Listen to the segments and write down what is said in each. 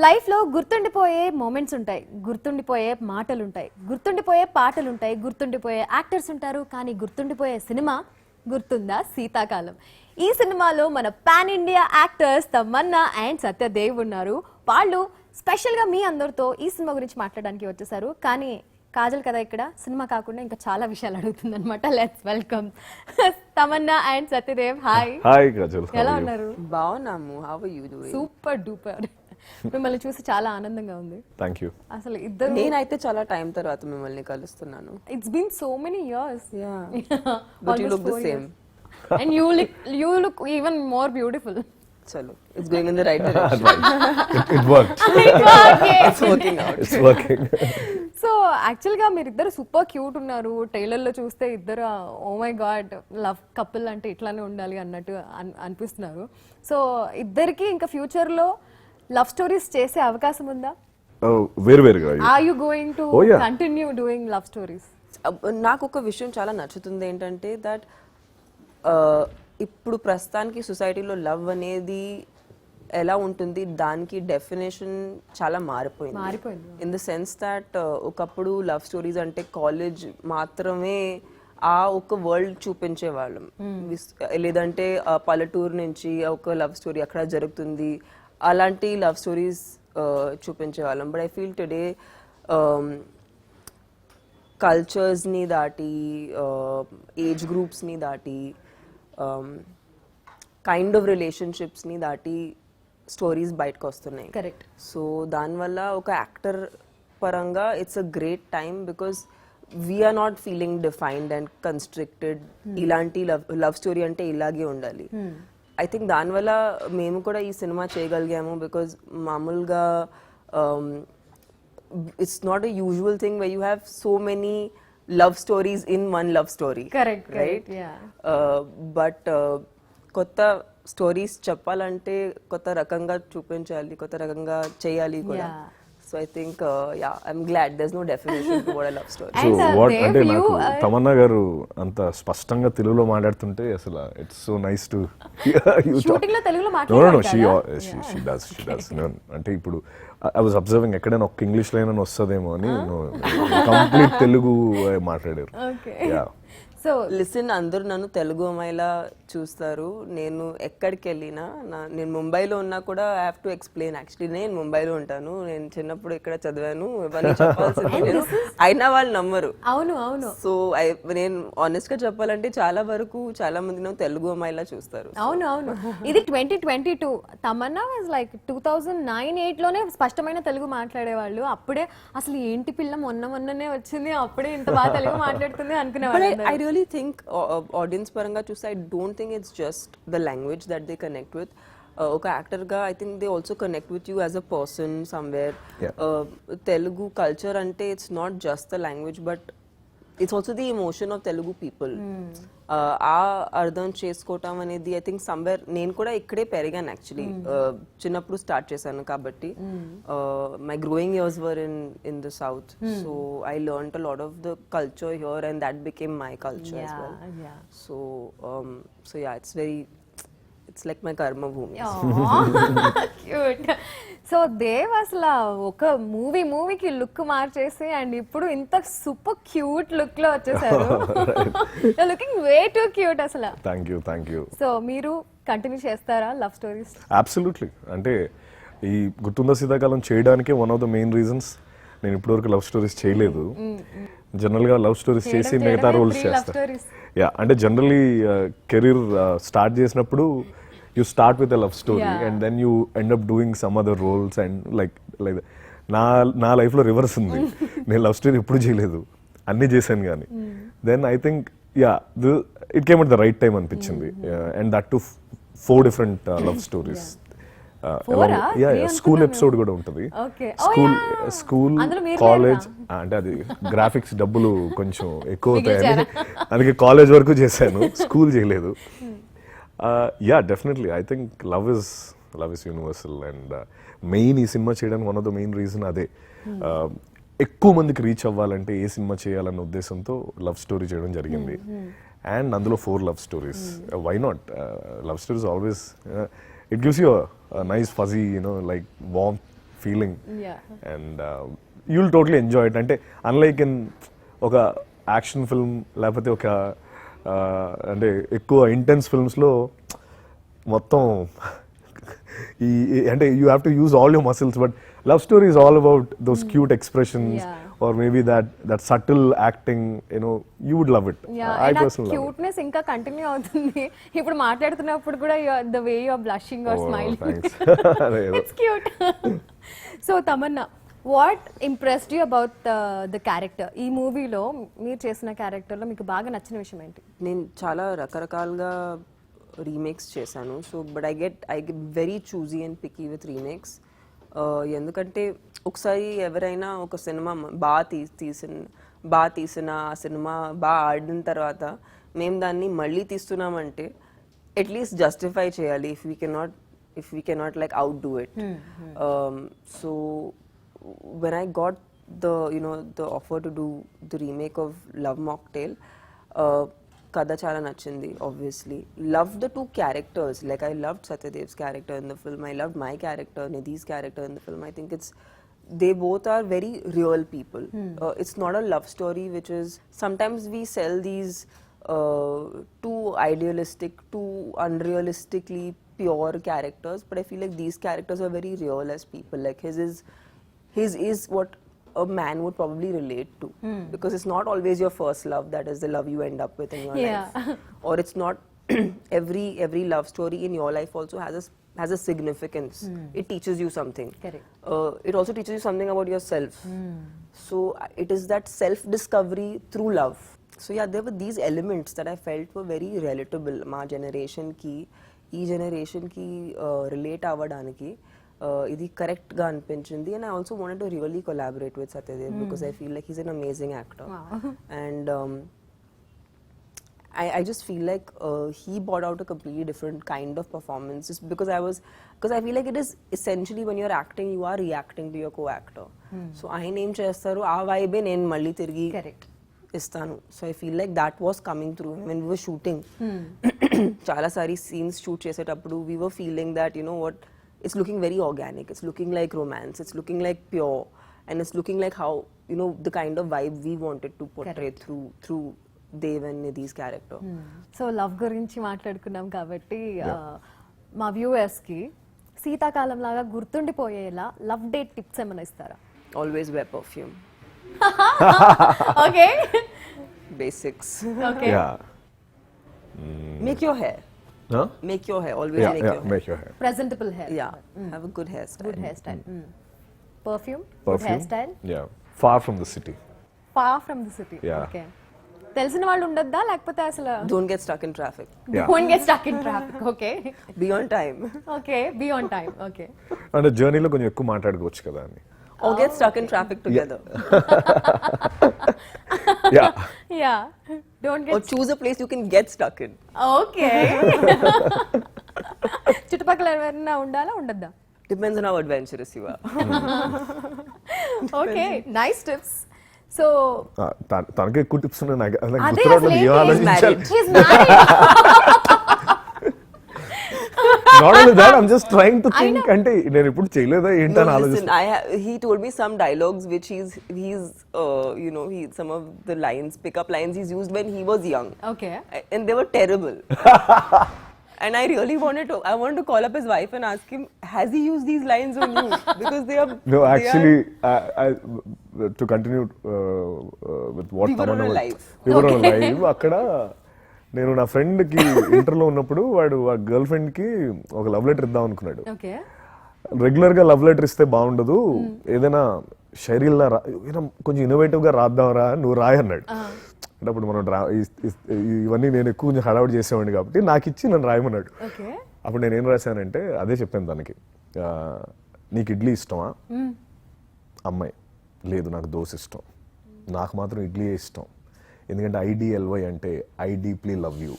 లైఫ్లో గుర్తుండిపోయే మూమెంట్స్ ఉంటాయి, గుర్తుండిపోయే మాటలు ఉంటాయి, గుర్తుండిపోయే పాటలు ఉంటాయి, గుర్తుండిపోయే యాక్టర్స్ ఉంటారు. కానీ గుర్తుండిపోయే సినిమా గుర్తుందా శీతాకాలం. ఈ సినిమాలో మన pan India actors Tamannaah and Satyadev ఉన్నారు. వాళ్ళు స్పెషల్గా మీ అందరితో ఈ సినిమా గురించి మాట్లాడడానికి వచ్చేసారు. కానీ కాజల్ కదా ఇక్కడ సినిమా కాకుండా ఇంకా చాలా విషయాలు అడుగుతుంది అనమాట. Let's welcome Tamannaah and Satyadev. Hi. Hi Kajal, ఎలా ఉన్నారు? బాగున్నాము. How are you doing? Super duper. మిమ్మల్ని చూసి చాలా ఆనందంగా ఉంది. Thank you. అసలు ఇద్దరు నేనైతే చాలా టైం తర్వాత మిమ్మల్ని కలుస్తున్నాను. It's been so many years. But you look the same. And you look even more beautiful. చలో, it's going in the right direction. It worked. It's working out. It's working. సో యాక్చువల్గా మీరిద్దరు సూపర్ క్యూట్ ఉన్నారు. ట్రైలర్లో చూస్తే ఇద్దరు oh my God love couple అంటే ఇట్లానే ఉండాలి అన్నట్టు అనిపిస్తున్నారు. సో ఇద్దరికి ఇంకా ఫ్యూచర్లో లవ్ స్టోరీస్ చేసే అవకాశం ఉందా? వేరువేరుగా. Are you going to continue doing love stories? నాకు ఒక విషయం చాలా నచ్చుతుంది ఏంటంటే దట్ ఇప్పుడు ప్రస్తుతానికి సొసైటీలో లవ్ అనేది ఎలా ఉంటుంది దానికి డెఫినేషన్ చాలా మారిపోయింది. ఇన్ ద సెన్స్ దట్ ఒకప్పుడు లవ్ స్టోరీస్ అంటే కాలేజ్ మాత్రమే ఆ ఒక వరల్డ్ చూపించే వాళ్ళం. లేదంటే పల్లెటూరు నుంచి ఒక లవ్ స్టోరీ అక్కడ జరుగుతుంది, అలాంటి లవ్ స్టోరీస్ చూపించే వాళ్ళం. బట్ ఐ ఫీల్ టుడే కల్చర్స్ని దాటి, ఏజ్ గ్రూప్స్ని దాటి, కైండ్ ఆఫ్ రిలేషన్షిప్స్ని దాటి స్టోరీస్ బయటకు వస్తున్నాయి. కరెక్ట్. సో దానివల్ల ఒక యాక్టర్ పరంగా it's a great time because we are not feeling defined and constricted. ఇలాంటి లవ్ స్టోరీ అంటే ఇలాగే ఉండాలి. ఐ థింక్ దానివల్ల మేము కూడా ఈ సినిమా చేయగలిగాము బికాజ్ మామూలుగా it's not a usual thing where you have so many love stories in one love story. Correct, right. But కొత్త స్టోరీస్ చెప్పాలంటే కొత్త రకంగా చూపించాలి, కొత్త రకంగా చేయాలి కూడా. So I think I'm glad there is no definition to what a love story. So what అంటే నాకు తమన్నా గారు అంత స్పష్టంగా తెలుగులో మాట్లాడుతుంటే అసలు it's so nice to shooting లో తెలుగులో మాట్లాడారు. She does. అంటే ఇప్పుడు ఐ వాజ్ అబ్జర్వింగ్ ఎక్కడైనా ఒక్క ఇంగ్లీష్ లైన్ అని వస్తుందేమో అని కంప్లీట్ తెలుగు మాట్లాడారు. సో లిసన్, అందరూ నన్ను తెలుగు అమ్మాయిలా చూస్తారు. నేను ఎక్కడికి వెళ్ళినా, నేను ముంబైలో ఉన్నా కూడా I have to explain. Actually నేను ముంబైలో ఉంటాను, నేను చిన్నప్పుడు ఇక్కడ చదివాను, ఇవన్నీ చెప్పాల్సింది నేను. అయినా వాళ్ళు నమ్మరు. అవును అవును. సో నేను ఆనెస్ట్ గా చెప్పాలంటే చాలా వరకు చాలా మంది నాకు తెలుగు అమ్మాయిలా చూస్తారు. అవును అవును. ఇది 2022. తమన్నా వాజ్ లైక్ 2009-8 లోనే స్పష్టమైన తెలుగు మాట్లాడేవాళ్ళు. అప్పుడే అసలు ఏంటి పిల్ల మొన్ననే వచ్చింది, అప్పుడే ఇంత బాగా తెలుగు మాట్లాడుతుంది అనుకునేవాళ్ళు. I really think audience paranga chuste, I don't think it's just the language that they connect with. Oka actor ga I think they also connect with you as a person somewhere. Telugu culture ante it's not just the language but it's also the emotion of Telugu people. ఆ అర్థం చేసుకోవటం అనేది I think somewhere నేను కూడా ఇక్కడే పెరిగాను. Actually చిన్నప్పుడు start చేశాను కాబట్టి my growing years were in the south. So I learned a lot of the culture here and that became my culture as well. So yeah, it's like my కర్మ భూమి. Cute. So Dev అసలు ఒక మూవీకి look మార్చేసి and ఇప్పుడు ఇంత super cute look లో వచ్చేసారు. లుకింగ్ వే టూ క్యూట్ అసలు. Thank you. సో మీరు కంటిన్యూ చేస్తారా లవ్ స్టోరీస్? అబ్సల్యూట్లీ. అంటే ఈ గుర్తుందా శీతాకాలం చేయడానికే one of the main reasons. నేను ఇప్పటివరకు లవ్ స్టోరీస్ చేయలేదు. జనరల్గా లవ్ స్టోరీస్ చేసి మిగతా రోల్స్ చేస్తాను. యా, అంటే జనరల్లీ కెరీర్ స్టార్ట్ చేసినప్పుడు you start with a love story and then you end up doing some other roles and like నా లైఫ్లో రివర్స్ ఉంది. నేను లవ్ స్టోరీ ఎప్పుడు చేయలేదు, అన్నీ చేశాను. కానీ then I think it came at the right time అనిపించింది. And that to 4 different love stories. School episode కూడా ఉంటుంది. స్కూల్ కాలేజ్ అంటే అది గ్రాఫిక్స్ డబ్బులు కొంచెం ఎక్కువ అవుతాయని అందుకే కాలేజ్ వరకు చేశాను, స్కూల్ చేయలేదు. Definitely I think love is universal and main ఈ సినిమా చేయడానికి one of the main reason అదే. ఎక్కువ మందికి రీచ్ అవ్వాలంటే ఏ సినిమా చేయాలన్న ఉద్దేశంతో లవ్ స్టోరీ చేయడం జరిగింది. అండ్ అందులో 4 love stories. Why not? Love stories always it gives you a nice fuzzy, like warm feeling. Yeah. And you'll totally enjoy it. అంటే unlike in ఒక యాక్షన్ ఫిల్మ్ లేకపోతే ఒక అంటే ఎక్కువ ఇంటెన్స్ ఫిల్మ్స్లో మొత్తం అంటే you have to use all your muscles, but love story is all about those cute expressions or maybe that subtle acting, you would love it. I personally love it. Cuteness ఇంకా continue అవుతుంది ఇప్పుడు మాట్లాడుతున్నప్పుడు కూడా the way you are blushing or smiling. Thanks. It's cute. So Tamannaah, what impressed you about the character? ఈ మూవీలో మీరు చేసిన క్యారెక్టర్లో మీకు బాగా నచ్చిన విషయం ఏంటి? నేను చాలా రకరకాలుగా రీమేక్స్ చేశాను. So but I get very choosy and picky with remakes. ఎందుకంటే ఒకసారి ఎవరైనా ఒక సినిమా బాగా తీసిన ఆ సినిమా బాగా ఆడిన తర్వాత మేము దాన్ని మళ్ళీ తీస్తున్నామంటే అట్లీస్ట్ జస్టిఫై చేయాలి if we cannot like out do it. So when I got the offer to do the remake of Love Mocktail, kada chala nachindi, obviously. Loved the two characters. Like I loved Satyadev's character in the film. I loved my character, Nidhi's character in the film. I think they both are very real people. It's not a love story, which is, sometimes we sell these too idealistic, too unrealistically pure characters, but I feel like these characters are very real as people. Like his is what a man would probably relate to, because it's not always your first love that is the love you end up with in your life, or it's not every love story in your life also has a significance. It teaches you something. Correct. It also teaches you something about yourself. So it is that self discovery through love. So yeah, there were these elements that I felt were very relatable. Ma generation ki relate avvadaniki ఇది correct గా అనిపించింది. And I also wanted to really collaborate with Satyadev because I feel like he's an amazing actor. And I just feel like he brought out a completely different kind of performance, just because I feel like it is essentially when you're acting, you are reacting to your co-actor. So ఆయన ఏం చేస్తారు ఆ వైబే నేను మళ్ళీ తిరిగి ఇస్తాను. So I feel like that was coming through when we were shooting. చాలా సారి scenes shoot చేసేటప్పుడు we were feeling that what, it's looking very organic, it's looking like romance, it's looking like pure, and it's looking like how the kind of vibe we wanted to portray through Dev and Nidhi's character. So love గురించి మాట్లాడుకున్నాం కాబట్టి మా viewers కి శీతాకాలం లాగా గుర్తుండిపోయేలా love date tips ఏమైనా ఇస్తారా? Always wear perfume. Okay. Basics. Okay. Yeah. Make your hair. Huh? Make your hair. Always make your hair. Make your hair. Presentable hair. Yeah. Have a good hairstyle. Good hairstyle. Perfume. Good hairstyle. Yeah. Far from the city. Far from the city. Yeah. Okay. తెలిసిన వాళ్ళు ఉండొద్దా లేకపోతే అసలు? Don't get stuck in traffic. Don't get stuck in traffic. Okay. Be on time. Okay. Be on time. Okay. అంటే జర్నీలో కొంచెం ఎక్కువ మాట్లాడుకోవచ్చు కదా అని. Or get stuck in traffic together. Yeah. Yeah. Don't get. Or choose a place you can get stuck in. Okay. చుట్టుపక్కల ఎవరైనా ఉండాలా ఉండద్దా? Depends on how adventurous you are. Okay. Nice tips. So తనకే ఎక్కువ టిప్స్ ఉన్నాయి నాకు అదే గుర్తురావట్లేదు. అసలు ఏం ఆలోచించాలి? he's married. Not only that, I'm just trying to think. అంటే నేను ఇప్పుడు చేయలేదా ఏంటని No, listen, ఆలోచిస్తాను. he told me some dialogues which he's some of the pickup lines he's used when he was young. Okay. And they were terrible. And I really wanted to call up his wife and ask him, has he used these lines on you? Because they are... No, actually, to continue with what We were on a Tamannaah live. We were on a live. అక్కడ నేను నా ఫ్రెండ్కి ఇంటర్లో ఉన్నప్పుడు వాడు ఆ girl ఫ్రెండ్కి ఒక లవ్ లెటర్ ఇద్దాం అనుకున్నాడు. Okay. రెగ్యులర్గా లవ్ లెటర్ ఇస్తే బాగుండదు, ఏదైనా శైలిలా కొంచెం ఇన్నోవేటివ్గా రాద్దాంరా, నువ్వు రాయి అన్నాడు. అంటే అప్పుడు మనం ఇవన్నీ నేను ఎక్కువ కొంచెం హడావుడి చేసేవాడిని కాబట్టి నాకు ఇచ్చి నన్ను రాయమన్నాడు. అప్పుడు నేను ఏం రాశానంటే అదే చెప్పాను తనకి, నీకు ఇడ్లీ ఇష్టమా? అమ్మాయి, లేదు నాకు దోశ ఇష్టం. నాకు మాత్రం ఇడ్లీ ఇష్టం, ఎందుకంటే IDLY అంటే I deeply love you.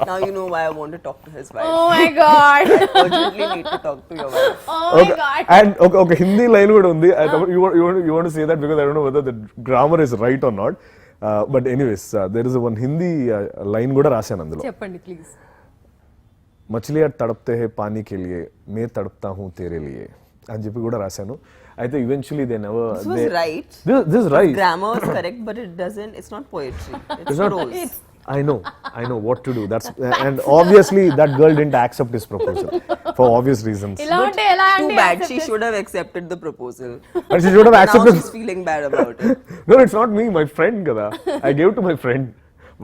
Now you know why I want to talk to his wife. Oh my God. I urgently need to talk to your wife. Oh my God. And ఒక Hindi line కూడా ఉంది. You want to say that because I don't know whether the grammar is right or not. But anyways, there is one Hindi line కూడా రాశాను అందులో. చెప్పండి please. మచిలియా తడప్తే హే పానీ కే లియే మే తడప్తా హూ తేరే లియే అని చెప్పి కూడా రాశాను. అయితే eventually they never This was right. This is right. Grammar is correct, but it doesn't. It's not poetry. It's not- prose. I know what to do. That's and obviously that girl didn't accept his proposal for obvious reasons. ఇలా ఉంటే ఎలా Too అండి bad. She should have accepted the proposal. But she should have Now accepted. she's feeling bad about it. No, it's not me, my friend kada. I gave to my friend.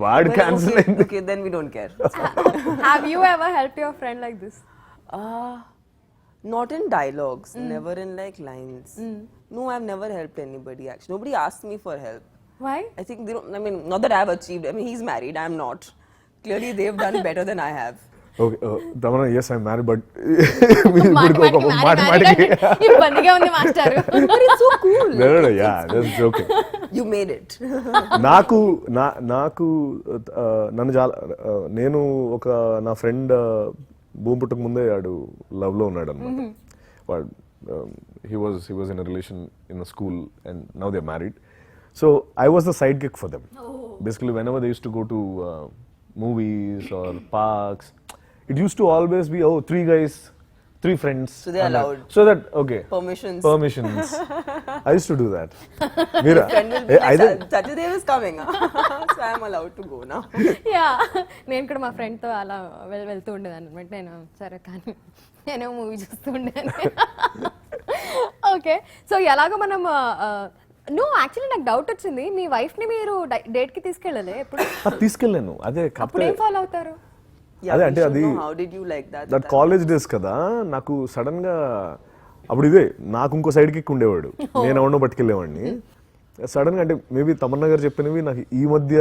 Word But cancel. okay, then we don't care. have you ever helped your friend like this? Not in dialogues, never in like lines. No, I've never helped anybody actually. Nobody asked me for help. Why? I think they don't, I mean, not that I've achieved. I mean, he's married, I'm not. Clearly, they've done better than I have. Okay, Tamannaah, yes, I'm married, but ఇబ్బందిగా ఉంది master. But it's so cool. No, yeah, just joking. You made it. నాకు నన్ను చాలా నేను ఒక నా friend భూమి పుట్టక ముందే వాడు లవ్ లో ఉన్నాడు అనమాట. వాడు he was in a relation in a school and now they're married. So I was the sidekick for them. Basically, whenever they used to go to movies or parks, it used to always be 3 guys, 3 friends. So they're and allowed. So that okay. Permissions. I used to do that. Mira, Friend will be like, Satyadev is coming. So I'm allowed to go now. Yeah నేను కూడా మా ఫ్రెండ్తో అలా వెళ్తూ ఉండేదాన్ని అనమాట. నేను సరే కానీ నేను మూవీ చూస్తూ ఉండేదాన్ని. ఓకే, సో ఎలాగో మనం నో యాక్చువల్లీ నాకు డౌట్ వచ్చింది, మీ వైఫ్ని మీరు డేట్కి తీసుకెళ్ళలే ఎప్పుడు? తీసుకెళ్ళాను. అదే అప్పుడు ఏం ఫాలో అవుతారు? Yeah, అదే we అంటే should అది know how did you like that? That college days కదా, నాకు సడన్ గా అప్పుడు ఇదే నాకు ఇంకో సైడ్ కిక్ ఉండేవాడు, నేను ఎవరినో పట్టుకెళ్ళేవాడిని. సడన్ గా అంటే మేబీ తమన్నా గారు చెప్పినవి నాకు ఈ మధ్య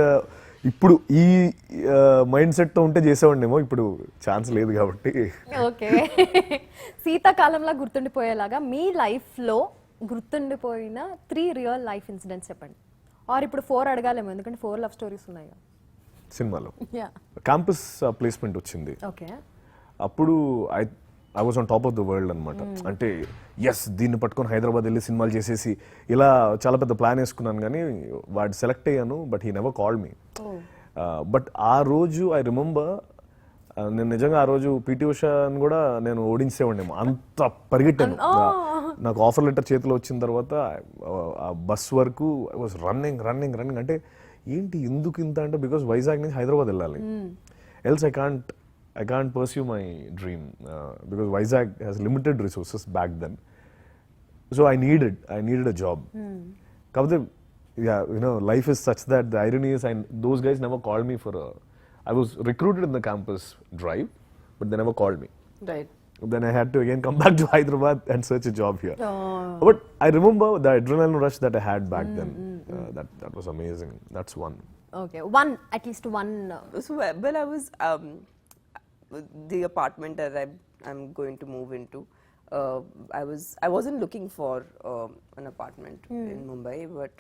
ఇప్పుడు ఈ మైండ్ సెట్ తో ఉంటే చేసేవాడినేమో, ఇప్పుడు ఛాన్స్ లేదు కాబట్టి. ఓకే, శీతాకాలంలో గుర్తుండిపోయేలాగా మీ లైఫ్లో గుర్తుండిపోయిన 3 రియల్ లైఫ్ ఇన్సిడెంట్స్ చెప్పండి. ఆర్ ఇప్పుడు 4 అడగాలేమో, ఎందుకంటే 4 లవ్ స్టోరీస్ ఉన్నాయి. సినిమాలో క్యాంపస్ ప్లేస్మెంట్ వచ్చింది. ఓకే, అప్పుడు I was on top of the world అనమాట. అంటే ఎస్ దీన్ని పట్టుకొని హైదరాబాద్ వెళ్ళి సినిమాలు చేసేసి ఇలా చాలా పెద్ద ప్లాన్ వేసుకున్నాను, కానీ వాడు సెలెక్ట్ అయ్యాను. But he never called me. But ఆ రోజు ఐ రిమెంబర్, నేను నిజంగా ఆ రోజు పీటీ ఉషాని కూడా నేను ఓడించేవాడినేమో, అంత పరిగెట్టాను. నాకు ఆఫర్ లెటర్ చేతిలో వచ్చిన తర్వాత ఆ బస్ వరకు ఐ వాజ్ రన్నింగ్ అంటే ఏంటి ఎందుకు ఇంత అంటే, బికాస్ వైజాగ్ నుంచి హైదరాబాద్ వెళ్ళాలి, else I can't pursue my dream because Vizag has limited resources back then. So I needed a job. Kabade, yeah, you know, life is such that the irony is those guys never called me for I was recruited in the campus drive, but they never called me. Right. Then I had to again come back to Hyderabad and search a job here. But I remember the adrenaline rush that I had back then. That was amazing. That's one. Okay, at least one. So, well, I was the apartment that I'm going to move into. I wasn't looking for an apartment in Mumbai, but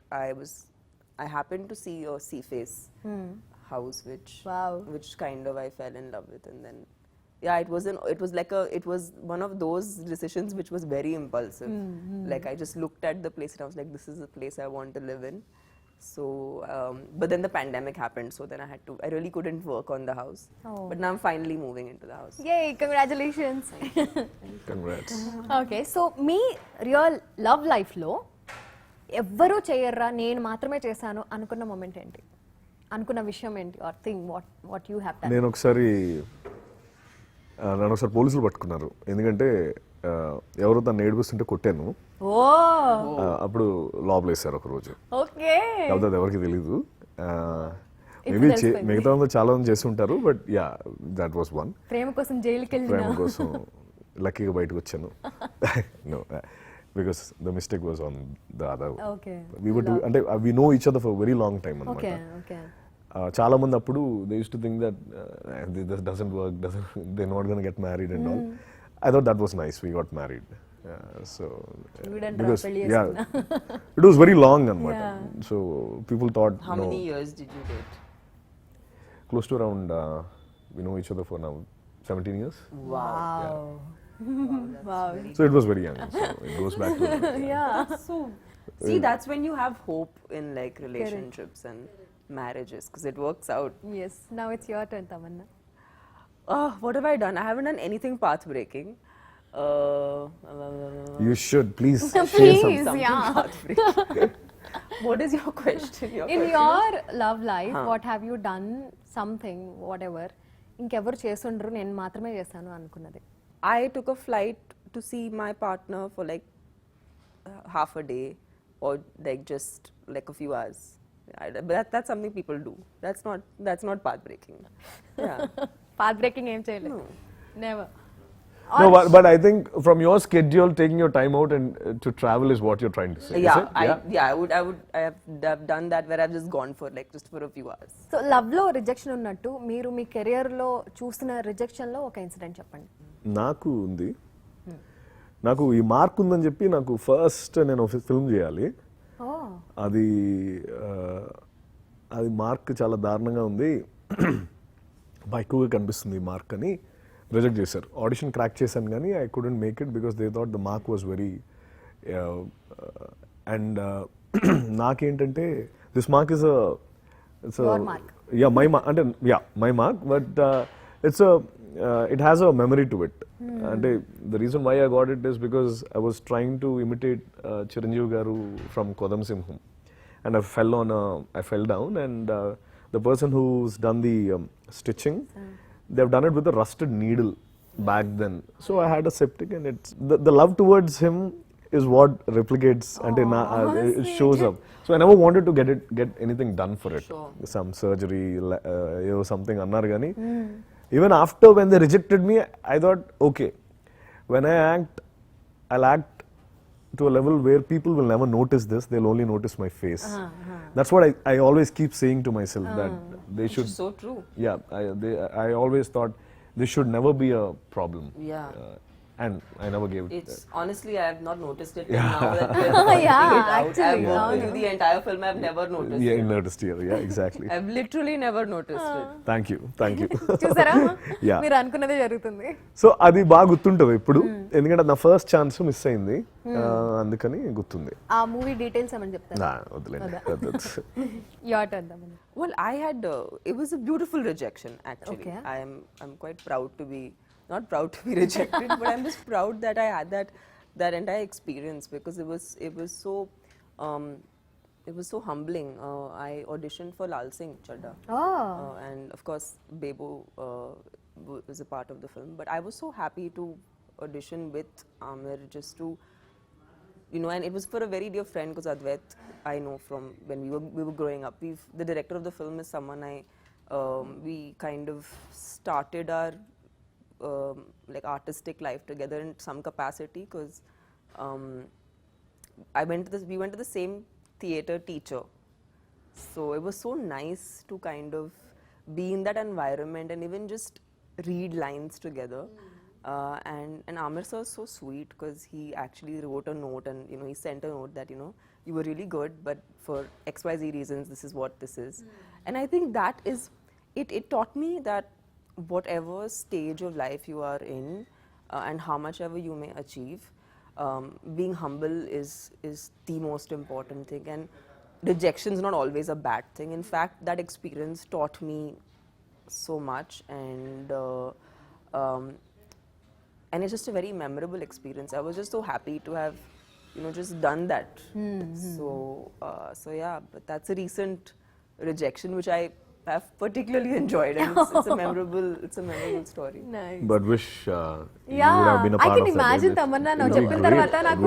I happened to see a Seaface house, which kind of I fell in love with, and then yeah, it was one of those decisions which was very impulsive. Like I just looked at the place and I was like, this is the place I want to live in. So, but then the pandemic happened, so then I really couldn't work on the house. But now I'm finally moving into the house. Yay, congratulations. Congrats. Okay, so మీ real love లైఫ్లో ఎవ్వరూ చేయర్రా నేను మాత్రమే చేశాను అనుకున్న moment ఏంటి, అనుకున్న విషయం ఏంటి, or thing what you have done? నన్ను ఒకసారి పోలీసులు పట్టుకున్నారు, ఎందుకంటే ఎవరో తను ఏడిపిస్తుంటే కొట్టాను. అప్పుడు లోపల వేశారు ఒక రోజు. ఓకే, కాకపోతే అది ఎవరికి తెలీదు. మేబీ మిగతా చాలా మంది చేసి ఉంటారు, but ya that was one. ప్రేమ కోసం జైలుకి వెళ్ళి ప్రేమ కోసం లక్కీగా బయటకు వచ్చాను. No, because the mistake was on the other. అంటే we know each other for very long time అన్నమాట. చాలా మంది అప్పుడు they use to think that this doesn't work, they not gonna get married and all. I thought that was nice. We got married. So because yeah, it was very long and what. So people thought. How many years did you date? Close to around. We know each other for now 17 years. Wow. Wow. So it was very young. So it goes back to. Yeah. So see, that's when you have hope in like relationships and marriages, because it works out. Yes. Now it's your turn, Tamannaah. What have I done? I haven't done anything path breaking. You should please share Please, some. yeah. Path breaking. What is your question? In your love life, what have you done something, whatever, ఇంకెవరు చేసుండ్రు నేను మాత్రమే చేశాను అనుకున్నది? I took a flight to see my partner for like half a day or like just like a few hours. But that's something people do. That's not path breaking. Yeah. Path breaking ఏం చేయలేదు. Never. No, but I think from your schedule, taking your time out and to travel is what you're trying to say. Yeah, is it? I have done that where I've just gone for like just for a few hours. So love లో rejection ఉన్నట్టు మీరు మీ career లో చూసిన rejection లో ఒక incident చెప్పండి. నాకు ఉంది. నాకు ఈ మార్క్ ఉందని చెప్పి నాకు ఫస్ట్ నేను ఫిల్మ్ చేయాలి. అది అది మార్క్ చాలా దారుణంగా ఉంది, ఎక్కువగా కనిపిస్తుంది ఈ మార్క్ అని రిజెక్ట్ చేశారు. ఆడిషన్ క్రాక్ చేశాను కానీ I couldn't make it because they thought the mark was very and నాకేంటంటే this mark is my mark అంటే my mark but it's it has a memory to it. అంటే the reason why I got it is because I was trying to imitate Chiranjeevi garu from కొదం సింహం and I fell down and the person who's done the stitching, they've done it with a rusted needle back then. So I had a septic and it's the love towards him is what replicates and it shows up. So I never wanted to get anything done for it. Sure. Some surgery, something annar gani. Even after when they rejected me, I thought, okay, when I act, I'll act to a level where people will never notice this, they'll only notice my face. That's what I always keep saying to myself, that they should. Which is so true. Yeah, I always thought this should never be a problem. Yeah. And I never gave it. It's honestly, I have not noticed it till now that we are pointing Yeah, it out. actually, I've worked with you the entire film. I've never noticed Yeah, it. you noticed here. Yeah, exactly. I've literally never noticed it. Thank you. చూసారా Yeah. మీరు అనుకున్నదే జరుగుతుంది. So అది బాగా గుర్తుంటుంది ఇప్పుడు, ఎందుకంటే నా ఫస్ట్ ఛాన్స్ మిస్ అయింది, అందుకని గుర్తుంది. ఆ మూవీ డీటెయిల్స్ ఏమని చెప్తారా? వదిలేండి. Your turn Thaman. Well, it was a beautiful rejection actually. Okay. I'm quite proud to be, not proud to be rejected, but I'm just proud that I had that entire experience because it was so humbling. I auditioned for Lal Singh Chadda. And of course Bebo was a part of the film, but I was so happy to audition with Amir just to, you know, and it was for a very dear friend because Advait I know from when we were growing up. The director of the film is someone we kind of started our like artistic life together in some capacity because we went to the same theatre teacher, so it was so nice to kind of be in that environment and even just read lines together. And Amir sir is so sweet because he actually wrote a note and, you know, he sent a note that, you know, you were really good, but for XYZ reasons this is what this is. And I think that is it taught me that whatever stage of life you are in and how much ever you may achieve, being humble is the most important thing, and rejection is not always a bad thing. In fact, that experience taught me so much, and it's just a very memorable experience. I was just so happy to have, you know, just done that. So yeah, but that's a recent rejection which I have particularly enjoyed, and it's a memorable story. Nice. But wish you Yeah, would have been a I part can of that. imagine Tamannaah now చెప్పిన తర్వాత నాకు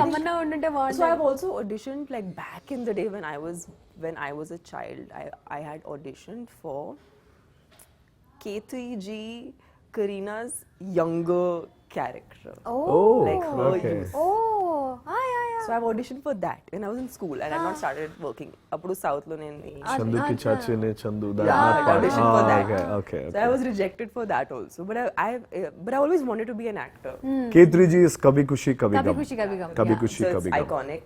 Tamannaah ఉండుంటే So బాగుంటుంది. I've also auditioned like back in the day when I was a child. I had auditioned for K3G, Karina's younger character. Oh. Like her okay. youth. Yeah. So I've auditioned for that when I was in school and I've not started working. Appudu South lo nenu Chanduki Chachine Chandu. I auditioned for that. Okay. So I was rejected for that also. But I always wanted to be an actor. K3G is Kabhi Khushi Kabhi Kabhi Gum. Khushi Kabhi Gum. Kabhi Yeah. Khushi So it's Kabhi Gum. iconic.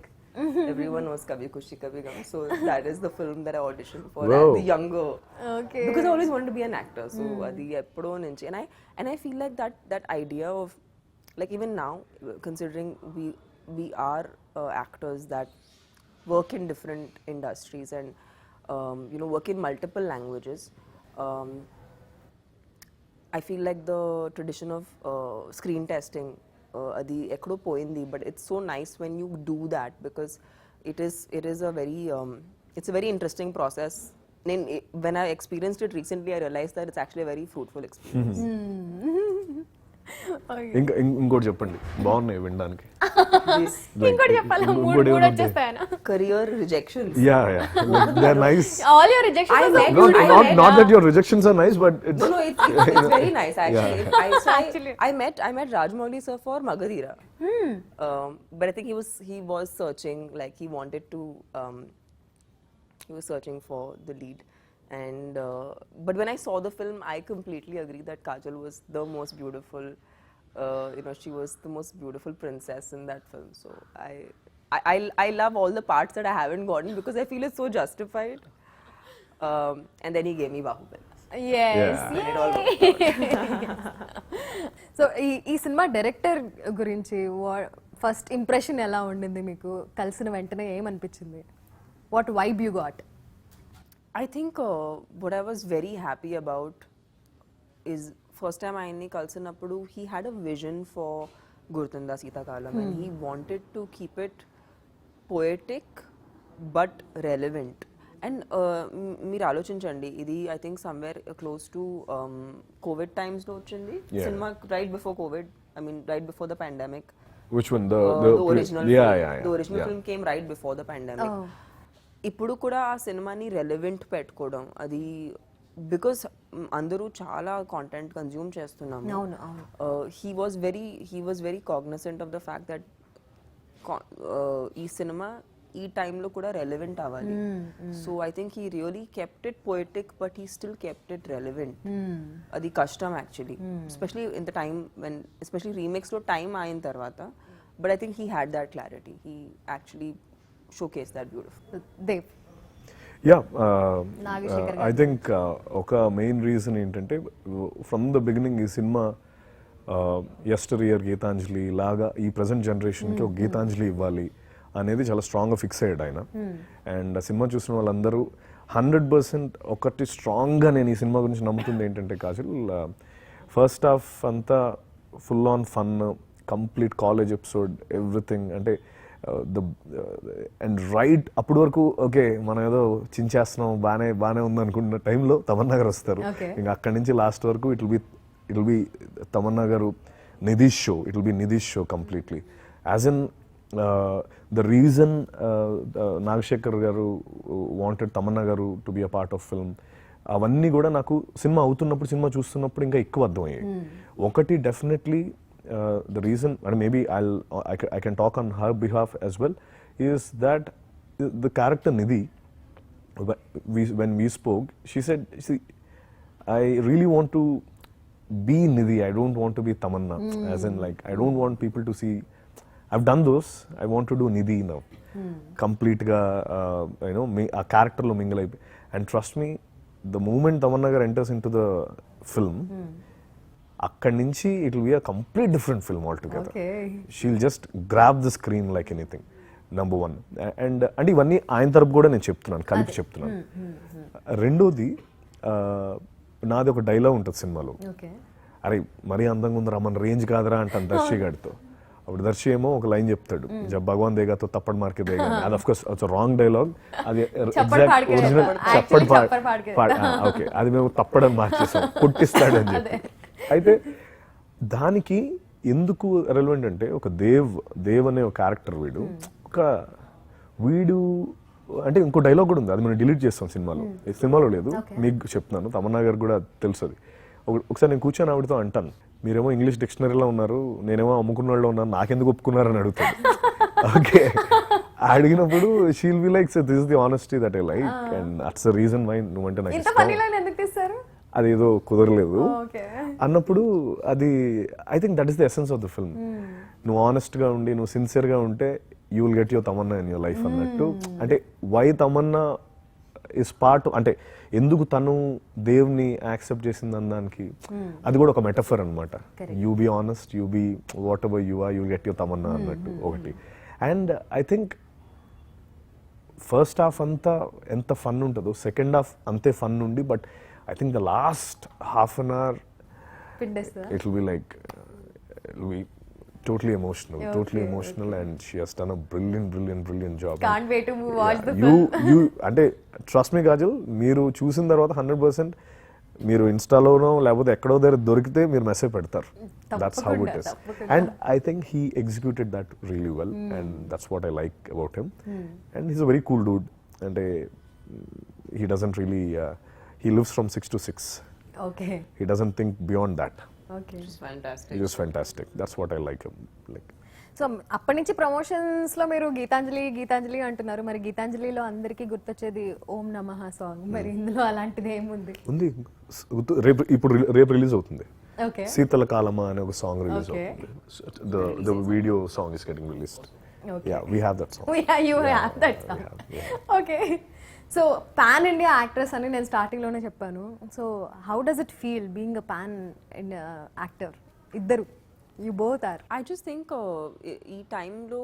Everyone knows Kabhi Khushi Kabhi Gum. So that is the film that I auditioned for. Wow. The younger. Okay. Because I always wanted to be an actor. So adi eppudo nunchi. And I feel like that idea of, like, even now, considering we are actors that work in different industries and you know, work in multiple languages, I feel like the tradition of screen testing adi ekkodo poyindi, but it's so nice when you do that because it is a very it's a very interesting process. When I experienced it recently, I realized that it's actually a very fruitful experience. ఇంకా ఇంకోటి చెప్పండి, బాగున్నాయి వినడానికి. ఇంకోటి చెప్పాలా? మూడు వచ్చేస్తాయన. Career rejections. Yeah, they're nice. All your rejections are so Not, beautiful. not that your rejections are nice, but it's No, it's very nice actually. Actually. I met Rajmouli sir for Magadira. But I think he was searching, like he wanted to he was searching for the lead. And but when I saw the film, I completely agree that Kajol was the most beautiful. She was the most beautiful princess in that film. So I love all the parts that I haven't gotten because I feel it's so justified. And then he gave me Bahubali. Yes. Yeah. And it all worked out. So ఈ cinema director గురించి first impression ఎలా ఉండింది మీకు? కలిసిన వెంటనే ఏమనిపించింది? What vibe you got? I think what I was very happy about is first time ఆయన్ని కలిసినప్పుడు he had a vision for Gurthunda Seethakalam and he wanted to keep it poetic but relevant. And మీరు ఆలోచించండి, ఇది I think somewhere close to COVID times లో వచ్చింది cinema, right before COVID, I mean right before the pandemic. which one? The original yeah, film. yeah, yeah. The original yeah. film came right before the pandemic. ఇప్పుడు కూడా ఆ సినిమాని relevant పెట్టుకోవడం, అది because అందరూ చాలా కాంటెంట్ కన్జ్యూమ్ చేస్తున్నాము. He was very cognizant of the fact that ఈ సినిమా ఈ టైంలో కూడా రెలెవెంట్ అవ్వాలి. So I think he really kept it poetic but he still kept it relevant. అది కష్టం actually, especially in the time when especially రీమేక్స్లో time అయిన తర్వాత. But I think he had that clarity. He actually showcase that beautiful. Dev. Yeah, I think ఒక main reason ఏంటంటే from the beginning ఈ cinema యస్టర్ year Gitanjali లాగా ఈ present జనరేషన్కి ఒక గీతాంజలి ఇవ్వాలి అనేది చాలా స్ట్రాంగ్గా ఫిక్స్ అయ్యాడు ఆయన. అండ్ ఆ సినిమా చూసిన వాళ్ళందరూ 100% ఒకటి స్ట్రాంగ్గా నేను ఈ సినిమా గురించి నమ్ముతుంది ఏంటంటే కాజల్, ఫస్ట్ హాఫ్ అంతా full on fun, complete college episode, everything. అంటే అండ్ రైట్ అప్పటి వరకు ఓకే మనం ఏదో చించేస్తున్నాం బాగానే ఉంది అనుకున్న టైంలో తమన్నా గారు వస్తారు. ఇంకా అక్కడి నుంచి లాస్ట్ వరకు it will be Tamannaah garu Nidhish show. It will be Nidhish show completely. As in the reason Nagashekar garu wanted Tamannaah garu to be a part of film, అవన్నీ కూడా నాకు సినిమా అవుతున్నప్పుడు, సినిమా చూస్తున్నప్పుడు ఇంకా ఎక్కువ అర్థమయ్యాయి. ఒకటి definitely the reason, and maybe I can talk on her behalf as well, is that the character Nidhi, when we spoke, she said, see, I really want to be Nidhi, I don't want to be Tamannaah. As in, like, I don't want people to see, I've done those, I want to do Nidhi now. Complete ga, a character lo mingle అయిపోయి. And trust me, the moment Tamannaah gar enters into the film, అక్కడి నుంచి it will be a complete different film all together. She will just grab the screen like anything, number one. And అంటే ఇవన్నీ ఆయన తరపు కూడా నేను చెప్తున్నాను, కలిపి చెప్తున్నాను. రెండోది, నాది ఒక డైలాగ్ ఉంటుంది సినిమాలో, అరే మరీ అందంగా ఉందిరా మన రేంజ్ కాదురా అంటాను దర్శి గారితో. అప్పుడు దర్శి ఏమో ఒక లైన్ చెప్తాడు, జబ్ భగవాన్ దేగాతో తప్పడ్ మార్కే దేగా. అది of course it's wrong dialogue, అది ఎగ్జాక్ట్ ఒరిజినల్ చప్పడ్ ఓకే, అది మేము తప్పడని మార్చేసాం, పుట్టిస్తాడని చెప్పి. అయితే దానికి ఎందుకు రెలవెంట్ అంటే, ఒక దేవ్ అనే ఒక క్యారెక్టర్ వీడు అంటే ఇంకో డైలాగ్ కూడా ఉంది, అది మనం డిలీట్ చేస్తాం సినిమాలో లేదు, మీకు చెప్తున్నాను, తమన్నా గారు కూడా తెలుసు. అది ఒకసారి నేను కూర్చొని ఆవిడతో అంటాను, మీరేమో ఇంగ్లీష్ డిక్షనరీలో ఉన్నారు, నేనేమో అమ్ముకున్న వాళ్ళు ఉన్నాను, నాకెందుకు ఒప్పుకున్నారని అడుగుతాను. ఓకే, అడిగినప్పుడు she'll be like, this is the honesty that I like and that's the reason why నువ్వంటే నాకు ఇష్టం, అదేదో కుదరలేదు అన్నప్పుడు, అది I think that is the essence of the film. నువ్వు ఆనెస్ట్గా ఉండి, నువ్వు సిన్సియర్గా ఉంటే you will get your Tamannaah in your life అన్నట్టు. అంటే వై తమన్నా ఇస్ పార్ట్, అంటే ఎందుకు తను దేవుని యాక్సెప్ట్ చేసింది అన్నానికి అది కూడా ఒక మెటఫర్ అనమాట. You be honest, you be whatever you are, you will get your Tamannaah అన్నట్టు ఒకటి. And I think first half అంతా ఎంత ఫన్ ఉంటుందో సెకండ్ హాఫ్ అంతే ఫన్ ఉండి, but I think the last half an hour పిండేస్తా it'll be like it'll be totally emotional and she has done a brilliant job. Can't wait to watch the you అంటే trust me Kajal, మీరు చూసిన తర్వాత 100% మీరు ఇన్స్టాలోనో లేకపోతే ఎక్కడో దగ్గర దొరికితే మీరు మెసేజ్ పెడతారు. That's how it is. And I think he executed that really well and that's what I like about him. And he's a very cool Dude. అంటే he doesn't really he lives from 6 to 6. Okay He doesn't think beyond that. Okay It's fantastic. He was fantastic. That's what I like him. Like so అప్పటి నుంచి promotions లో మీరు గీతాంజలి అంటున్నారు. మరి గీతాంజలిలో అందరికీ గుర్తొచ్చేది ఓం నమః సాంగ్. మరి ఇందులో అలాంటిది ఏముంది? ఉంది. రేపు రిలీజ్ అవుతుంది. ఓకే శీతల కాలమా అనే ఒక సాంగ్ రిలీజ్ Okay. అవుతుంది. The video song is getting released. Okay Yeah, we have that song. you have that song. Okay so pan India actress అని నేను స్టార్టింగ్ లోనే చెప్పాను. So how does it feel being a pan India actor? ఇద్దరు you both are. I just think ఈ టైంలో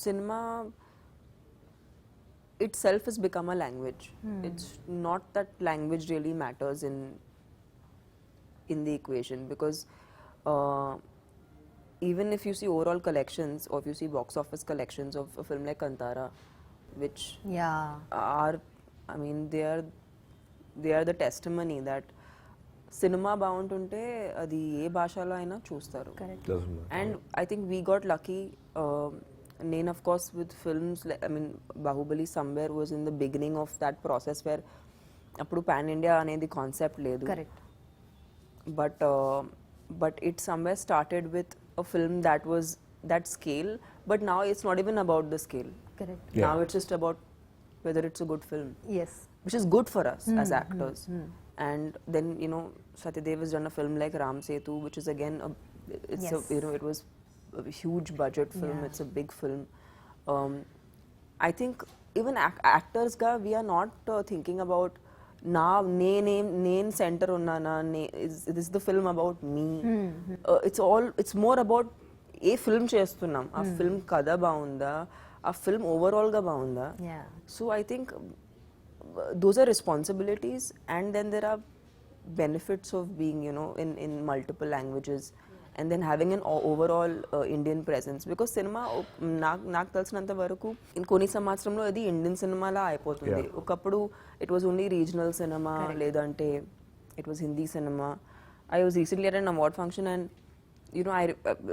cinema itself has become a language. It's not that language really matters in the equation, because even if you see overall collections or if you see box office collections of a film like Kantara, which yeah are, I mean, they are the testimony that cinema బాగుంటుంటే అది ఏ భాషలో అయినా చూస్తారు. Correct. Doesn't matter. And I think we got lucky. Nain, of course, with films, I mean, Bahubali somewhere was in the beginning of that process where appudu pan India anedi concept ledu. Correct. But it somewhere started with a film that was that scale. But now it's not even about the scale. Correct. Yeah. Now it's just about whether it's a good film, yes which is good for us as actors. And then, you know, Satyadev has done a film like Ram Setu, which is again it's Yes. you know, it was a huge budget film. Yeah. It's a big film. I think even actors ga, we are not thinking about name center unnana, is this the film about me? It's more about a film చేస్తున్నాం, ఆ film కథ బాగుందా, ఆ film overall గా బాగుందా. Yeah So I think those are responsibilities, and then there are benefits of being, you know, in multiple languages, and then having an overall Indian presence, because cinema నాకు తెలిసినంత వరకు కొన్ని సంవత్సరంలో ఇది ఇండియన్ సినిమాలా అయిపోతుంది. ఒకప్పుడు it was only regional cinema, లేదంటే it was Hindi cinema. I was recently at an award function, and you know,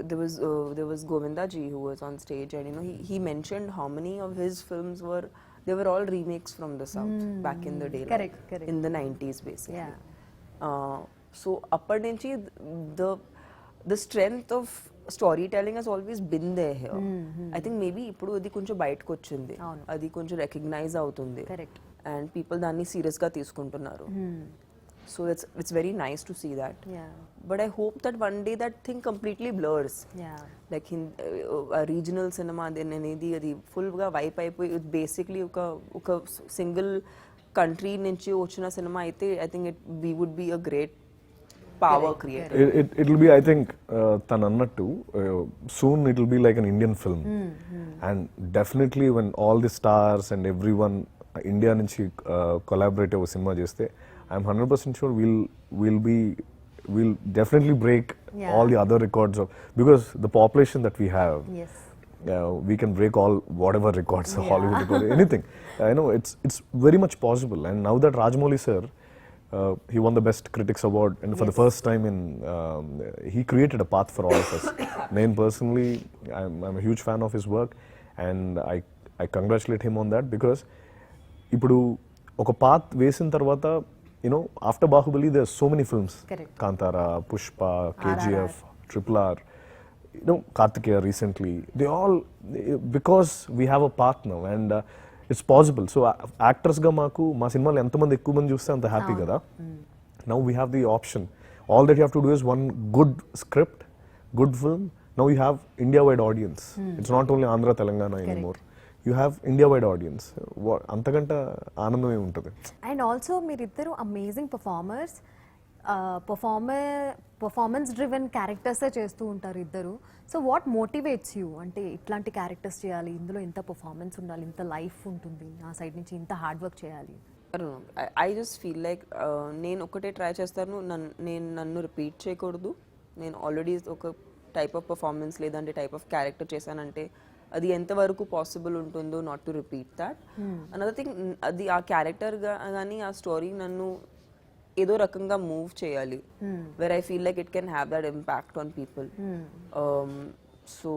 there was Govinda ji who was on stage, and you know, he mentioned how many of his films they were all remakes from the south back in the day. Correct, like, correct. in the 90s basically. Yeah. So appar nunchi the strength of storytelling has always been there here. I think maybe ippudu adi konచెం బయటకు వచ్చింది, అవును. అది కొంచెం recognise అవుతుంది, correct. and people దాన్ని serious గా తీసుకుంటున్నారు. So it's very nice to see that. Yeah But I hope that one day that thing completely blurs. Yeah Like in a regional cinema, then అనేది అది ఫుల్ గా wipe అయిపోయి basically ఒక single country నుంచి వచ్చిన cinema అయితే I think we would be a great power creator. It'll be, I think, tan annattu, soon it'll be like an Indian film. And definitely when all the stars and everyone India nunchi collaborate over cinema cheste, I'm 100% sure we'll definitely break Yeah. all the other records of, because the population that we have, as we can break all whatever records, Hollywood record, anything. I know it's very much possible. And now that Rajamouli sir, he won the Best Critics Award, and for the first time he created a path for all of us. Nain personally, I'm a huge fan of his work, and I congratulate him on that, because ఇప్పుడు ఒక path వేసిన తర్వాత, you know, after Bahubali there's so many films. Correct. Kantara, Pushpa, KGF, RRR, you know, Kartikeya recently, they all, because we have a path now, and it's possible. So actors ga maaku ma cinema ఎంత మంది ఎక్కువ మంది చూస్తే అంత happy కదా. Now we have the option. All that you have to do is one good script, good film. Now you have India-wide audience. It's not only Andhra, Telangana anymore. You have India-wide audience. అంతకంటే ఆనందమే ఉంటుంది. And also మీరిద్దరు amazing performers. Performance driven క్యారెక్టర్సే చేస్తూ ఉంటారు ఇద్దరు. So what motivates you? అంటే ఇట్లాంటి characters చేయాలి, ఇందులో ఇంత పర్ఫార్మెన్స్ ఉండాలి, ఇంత లైఫ్ ఉంటుంది, నా సైడ్ నుంచి ఇంత హార్డ్ వర్క్ చేయాలి. I don't know. I just feel like నేను ఒకటే ట్రై చేస్తాను, నేను నన్ను రిపీట్ చేయకూడదు. నేను ఆల్రెడీ ఒక టైప్ ఆఫ్ పర్ఫార్మెన్స్ లేదంటే టైప్ ఆఫ్ క్యారెక్టర్ చేశానంటే అది ఎంతవరకు పాసిబుల్ ఉంటుందో not to repeat that. Another thing, అది ఆ క్యారెక్టర్ కానీ ఆ స్టోరీ నన్ను ఏదో రకంగా మూవ్ చేయాలి, where I feel like it can have that impact on people. So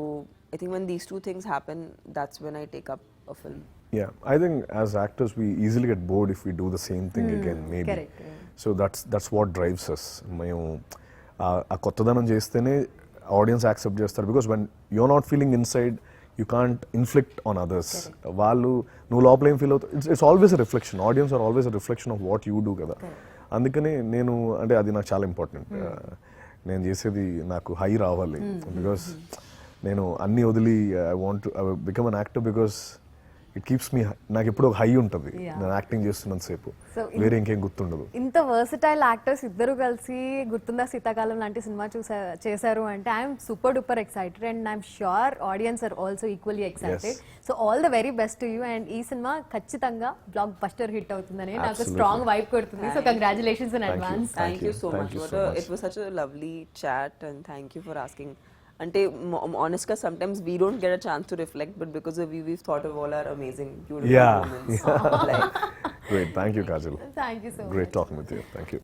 I think when these two things happen, that's when I take up a film. Yeah, I think as actors we easily get bored if we do the same thing again, maybe. Correct. So that's what drives us. మేము ఆ కొత్తదనం చేస్తేనే audience accept చేస్తారు, because when you're not feeling inside you can't inflict on others. వాళ్ళు నువ్వు లోపల ఏం feel అవుతావు, it's always a reflection. Audience are always a reflection of what you do కదా. అందుకని నేను అంటే అది నాకు చాలా ఇంపార్టెంట్. నేను చేసేది నాకు హై రావాలి, బికాస్ నేను అన్ని వదిలి I want become an actor, because it keeps me, నాకు ఎప్పుడు ఒక హై ఉంటుంది నేను యాక్టింగ్ చేస్తున్నంత సేపు, వేరే ఇంకేం గుర్తుండదు. ఇంత వర్సటైల్ యాక్టర్స్ ఇద్దరు కలిసి గుర్తుందా శీతాకాలం లాంటి సినిమా చేశారు అంటే I'm super duper excited and I'm sure audience are also equally excited. So all the very best to you and ఈ సినిమా ఖచ్చితంగా బ్లాక్ బస్టర్ హిట్ అవుతుందని నాకు స్ట్రాంగ్ వైబ్ కొడుతుంది. So congratulations in advance. Thank you so much. It was such a lovely chat and thank you for asking. Ante honestly sometimes we don't get a chance to reflect, but because of you we've thought of all our amazing beautiful moments. Great, thank you Kajol. Thank you so much. Great talking with you. Thank you.